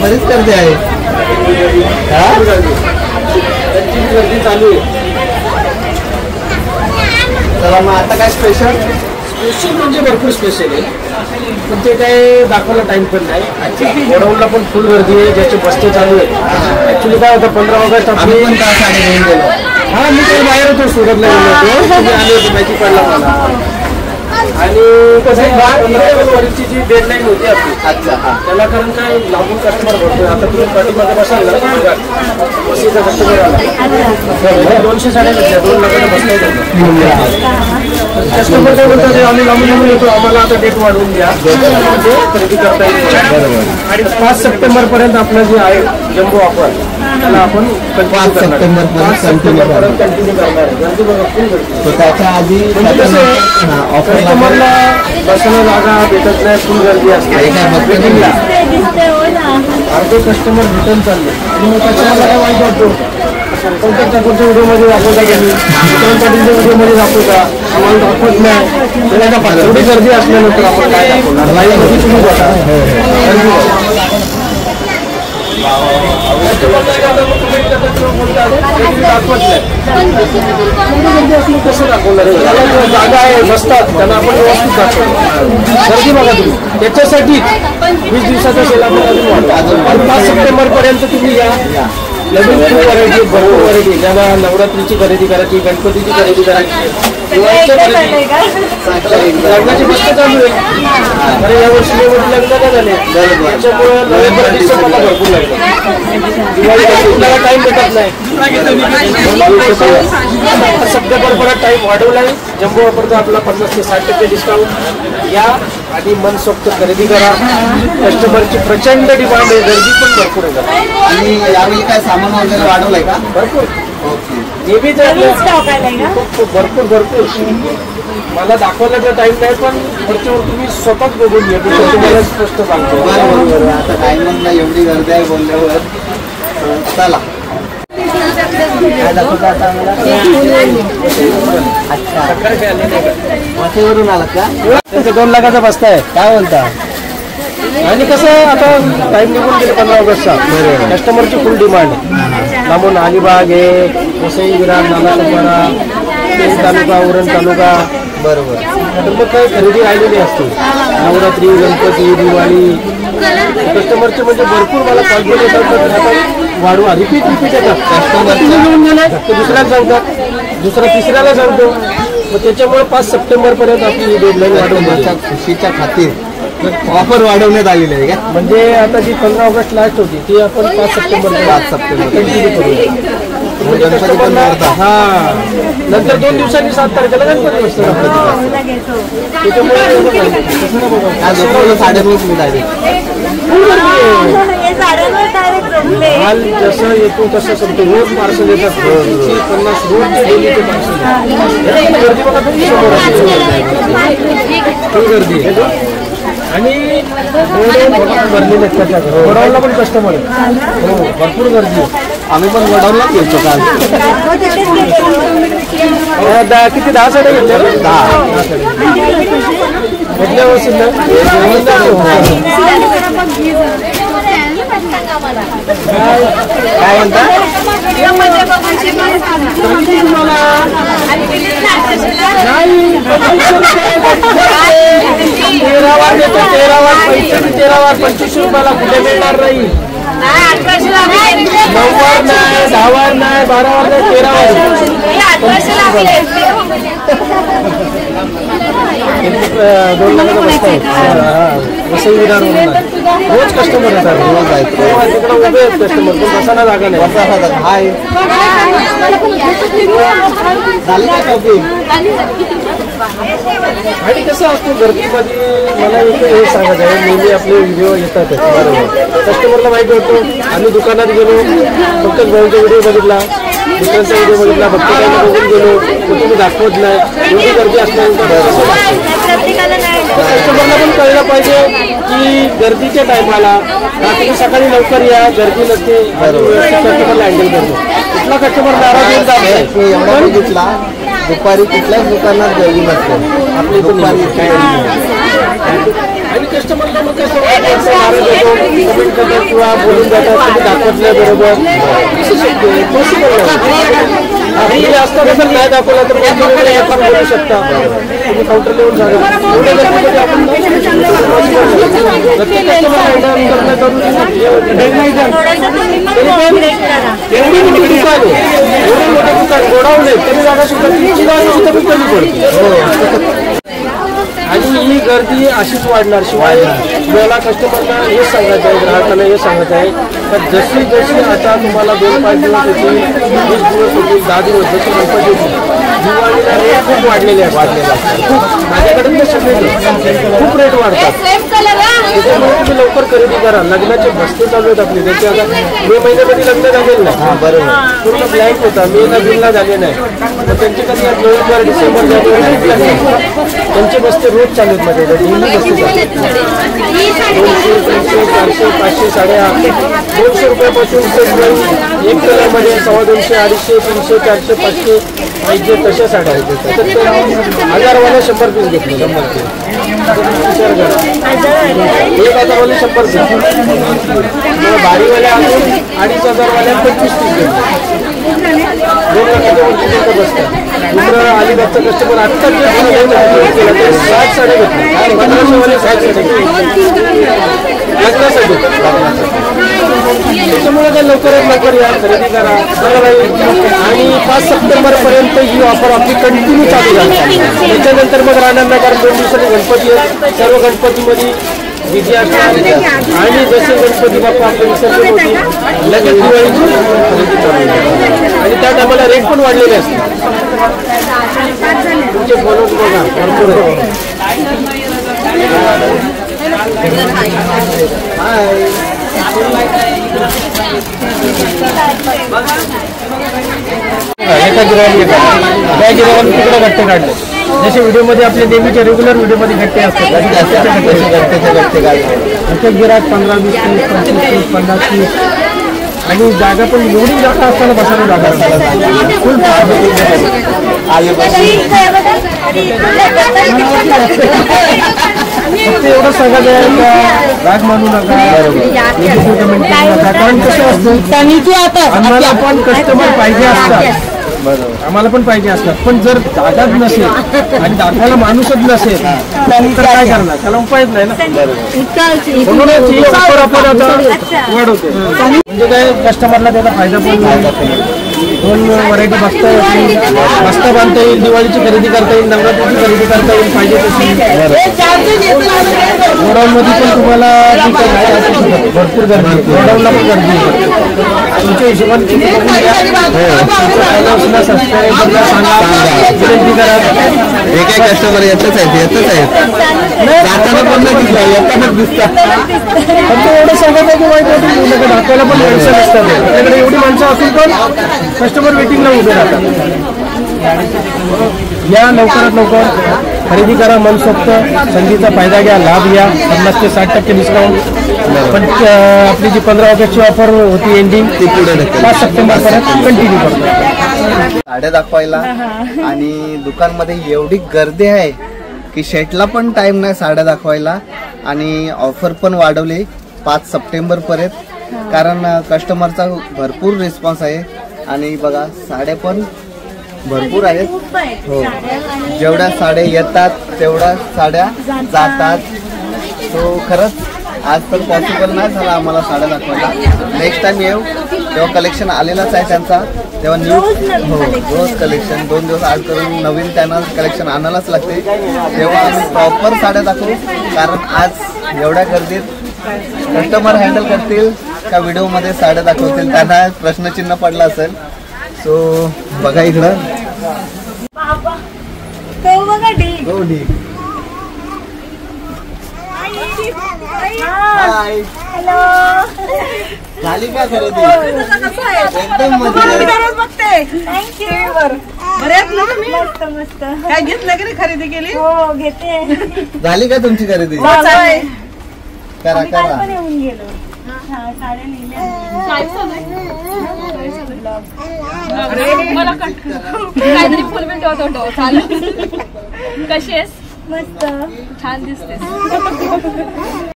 बरीच गर्दी आहे. गर्दी चालू आहे. चला मग आता काय स्पेशल म्हणजे भरपूर स्पेशल आहे, पण ते काय दाखवायला टाइम पण नाही. गोडाऊनला पण फुल गर्दी आहे, ज्याचे बस्ते चालू आहे. ऍक्च्युली काय होतं 15 ऑगस्ट आम्ही पण काय साडी घेऊन गेलो. हा मी तर बाहेर होतो, सुरतला गेलो होतो, आले होते, माहिती पडला मला. आणि कसं 15 ऑगस्टची जी डेडलाईन होती आपली, अच्छा हा त्याला कारण काय लांबून कस्टमर भरतो. आता तुम्ही पाठीमध्ये बसाल ना, बसीचा कस्टमर आला 200 साड्या घेतल्या, 2 लाखाला बसता कस्टमर काय बोलतात, आम्ही लांबून येतो, आम्हाला आता डेट वाढवून द्या, खरेदी करता येईल. आणि 5 सप्टेंबर पर्यंत आपलं जे आहे जम्बो ऑफर, त्याला आपण 5 सप्टेंबर कंटिन्यू करणार आहे. गर्दी बघा, फुल गर्दी. त्याच्या आधी कस्टमरला बसायला जागा भेटत नाही, फुल गर्दी असते. अर्धे कस्टमर रिटर्न चालले आणि मग कस्टमरला काय वाईट वाटतो. संपर्क ठाकूरच्या व्हिडिओमध्ये दाखवता तुम्ही, विक्रम पाटीलच्या व्हिडिओमध्ये दाखवता, आम्हाला दाखवत नाही. त्याला एवढी गर्दी असल्यानंतर आपण काय दाखवणार. लाईव्हमध्ये तुम्ही बघा, कसं दाखवणार. जागा आहे, बसतात, त्यांना आपण व्यवस्थित दाखवतो. गर्दी बघा तुम्ही, त्याच्यासाठी 20 दिवसाचा सेल आपण अजून 5 सप्टेंबर पर्यंत तुम्ही या. नवीन खूप व्हरायटी, भरपूर व्हरायटी, ज्यांना नवरात्रीची खरेदी करायची, गणपतीची खरेदी करायची, लग्नाची बस्त चालू आहे. अरे यावर्षी लग्न काय झाले, त्याच्यामुळे नोव्हेंबर डिसेंबरला भरपूर लागतं. दिवाळी आपल्याला टाइम भेटत नाही. सप्टेंबर परत टाइम वाढवलाय. जम्बो वापरतो आपला 50 ते 60% डिस्काउंट. या आणि मनसोक्त खरेदी करा. कस्टमरची प्रचंड डिमांड आहे, गर्दी पण भरपूर आहे. आणि यावेळी काय सामान वगैरे वाढवलंय का? भरपूर. ओके. नेहमीच भरपूर भरपूर. मला दाखवायला टाइम नाही, पण वरच्यावर तुम्ही स्वतःच बघून घ्या, तुम्हाला स्पष्ट सांगतो. बरोबर, आता टाइमच नाही, एवढी गर्दी आहे बोलल्यावर. चला काय दाखवता आता आम्हाला? अच्छा, माथेवरून आलात का? त्यांचा 2 लाखाचा बस्ता आहे. काय बोलता? आणि कसं आता टाइम निघून गेले 15 ऑगस्टचा, कस्टमरची फुल डिमांड आहे. लांबून अलिबाग आहे, वसई, विरार, नालासोपारा, पेण तालुका, उरण तालुका. बरोबर. तर मग काही खरेदी राहिलेली असते. नवरात्री, गणपती, दिवाळी, कस्टमरचे म्हणजे भरपूर मला कॉन्फिडन्स येतात. वाढवा, रिपीट येतात. कस्टमर घेऊन गेले तर दुसऱ्याला सांगतात, दुसरा तिसऱ्याला सांगतो. मग त्याच्यामुळे 5 सप्टेंबर पर्यंत आपली डेडलाईन वाढवण्याच्या खुशीच्या खातीर ऑफर वाढवण्यात आलेली आहे का? म्हणजे आता जी 15 ऑगस्ट लास्ट होती ती आपण 5 सप्टेंबर कंटिन्यू करूया. हा, नंतर 2 दिवसांनी 7 तारखेला गणपती बसतो. त्याच्यामुळे माल जसं येतो तसं संपतो. रोज पार्सल येतात, 50 रोज डेलीचे पार्सल. गर्दी बघा तुम्ही, खूप गर्दी आहे. आणि भरलेले गोडाऊनला पण कस्टमर आहे. हो, भरपूर गर्दी आहे. आम्ही पण गोडाऊनला गेलो काल. किती 10 साड्या घेतल्या? 10 घेतल्या वसूल काय म्हणता? नाही, 13 देतो, 13 25 रुपयाला कुठे मिळणार नाही. 9 नाही, 10 नाही, 12 नाही, 2 लाखाचा बस्ता आहे. वसई विरार रोज कस्टमर येतात. रोज आहेत, तिकडे उभे आहेत कस्टमर, पण बसायला जागा नाही. हाय, झाली का शॉपिंग? आणि कसं असतो गर्दीमध्ये, मला हे सांगत आहे, नेहमी आपले व्हिडिओ येतात. कस्टमरला माहिती होतं. आम्ही दुकानात गेलो, फक्त भाऊचा व्हिडिओ बघितला, दुकानचा व्हिडिओ बघितला, भक्तीला बघून गेलो, तुम्ही दाखवत नाही. एवढी गर्दी असल्यानंतर कस्टमरला पण कळलं पाहिजे की गर्दीच्या टायमाला रात्री सकाळी लवकर या, गर्दी नसते, कस्टमरला हँडल करतो. कुठला कस्टमर नाराज होऊन जात नाही. एवढा बघितला, दुपारी कुठल्याच दुकानात गर्दी नसते. आपली दुपारी काय आणि कस्टमरला मग कसं कमेंट करतात किंवा बोलून जातात तुम्ही दाखवत नाही बरोबर कसं शक्य आहे पॉसिबल नाही असतं कसं नाही दाखवलं तर आपण बोलू शकता तुम्ही काउंटर येऊन सांगा एवढ्या गर्दीमध्ये आपण प्रत्येक कस्टमर एवढी मोठी दुकान आहे एवढी मोठं दुकान गोडाऊन आहे कमी जागा सुद्धा सुद्धा कमी पडते आणि ही गर्दी अशीच वाढणार शिवाय मला कस्टमरला हेच सांगायचं आहे ग्राहकांना हे सांगायचं आहे तर जशी जशी आता तुम्हाला 2-5 दिवस होतील 20 दिवस होतील 10 दिवस जशी गणपती होतील दिवाळीला रेट खूप वाढलेले असतात खूप माझ्याकडे सगळे खूप रेट वाढतात त्याच्यामुळे तुम्ही लवकर खरेदी करा लग्नाचे बस्ते चालू आहेत आपले त्याचे आता मे महिन्यामध्ये लग्न झालेलं नाही बरोबर पूर्ण ब्लँक होता मेला जूनला झाले नाही तर त्यांचे कधी नोव्हेंबर डिसेंबर जानेवारी त्यांचे बस्ते रोज चालू आहेत माझ्याकडे डेली बस्ते चालू आहेत 200, 300, 400, 500 850 200 रुपयापासून एक कलरमध्ये 250, 250, 300, 400, 500 पाहिजे तशा साड्या आहेत त्याच्यात 1000वाला 100 पीस घेतले 100 पीस विचार करा 1000वाले 100 पीस बारीवाल्या अजून 2500वाल्या 25 पीस घेतले 2 लाखाच्या वरती त्यांचं बसतं दुसरं अलिबागचा कस्टमर आत्ता जे 60 साड्या घेतल्या 1500वाले 60 साड्या लग्नासाठी त्याच्यामुळे काय लवकरात लवकर या खरेदी करा आणि 5 सप्टेंबरपर्यंत ही ऑफर आपली कंटिन्यू चालू झाली त्याच्यानंतर मग राहणार नाही कारण 2 दिवसांनी गणपती आहेत सर्व गणपतीमध्ये विजय असणार आणि जसे गणपती बाप्पा आपले विसर्जन होते लगेच दिवाळीची खरेदी चालू आणि त्या टायमाला रेट पण वाढलेले असतात तुमचे बोलून बघा भरपूर एका गिरावाने त्या गिरावाने तिकडे गट्टे काढले जसे व्हिडिओमध्ये आपले नेहमीच्या रेग्युलर व्हिडिओमध्ये गट्टे असतात एका गिरात 15, 20, 30, 35, 50, 30 आणि जागा पण एवढी जागा असताना बसायला जागा फुल फक्त एवढं सांगायचं आहे का राग मानू नका कारण कसं असतं आम्हाला पण कस्टमर पाहिजे असतात आम्हाला पण पाहिजे असतात पण जर जागाच नसेल आणि दाखवायला माणूसच नसेल तर काय करणार त्याला उपायच नाही ना म्हणूनच ही ऑफर आपण आता वाढवतो म्हणजे काय कस्टमरला त्याचा फायदा पण नाही 2 व्हरायटी बसता बांधता येईल दिवाळीची खरेदी करता येईल नवरात्रीची खरेदी करता येईल पाहिजे तशी गोडाऊनमध्ये पण तुम्हाला भरपूर गर्दी गोडाऊनला पण गर्दी तुमच्या हिशोबाने विनंती करा एक कस्टमर येतच आहेत फक्त एवढं सांगत आहे की वाईट वाटून दाखवायला पण माणसं नसतात आपल्याकडे एवढी माणसं असून पण कस्टमर वेटिंगला उभे राहतात या लवकरात लवकर खरेदी करा मनसोक्त संधीचा फायदा घ्या लाभ घ्या 50 ते 60% डिस्काउंट पण आपली जी 15 ऑगस्टची ऑफर होती एंडिंग ती पुढे 5 सप्टेंबरपर्यंत कंटिन्यू करतो साड्या दाखवायला आणि दुकानमध्ये एवढी गर्दी आहे की शेटला पण टाइम नाही साड्या दाखवायला आणि ऑफर पण वाढवली 5 सप्टेंबरपर्यंत कारण कस्टमरचा भरपूर रिस्पॉन्स आहे आणि बघा साड्या पण भरपूर आहेत हो जेवढ्या साड्या येतात तेवढ्या साड्या जातात तो खरंच आज तर पॉसिबल नाही झाला आम्हाला साड्या दाखवायला नेक्स्ट टाइम येऊ तेव्हा कलेक्शन आलेलाच आहे त्यांचा तेव्हा न्यू हो रोज कलेक्शन 2 दिवस आड करून नवीन त्यांना कलेक्शन आणायलाच लागते तेव्हा आम्ही प्रॉपर साड्या दाखवू कारण आज एवढ्या गर्दीत कस्टमर हँडल करतील का व्हिडिओमध्ये साड्या दाखवतील त्यांना प्रश्नचिन्ह पडला असेल सो बघा इकडं हाय हॅलो झाली का खरेदी एकदम मस्त थँक्यू बऱ्याच ना तुम्ही मस्त मस्त काय घेतलं की खरेदी केली हो घेते झाली का तुमची खरेदी करा करा येऊन गेलो साड्या मला काहीतरी फुल मिनिट होतो चालू कशी आहेस मस्त. छान दिसते.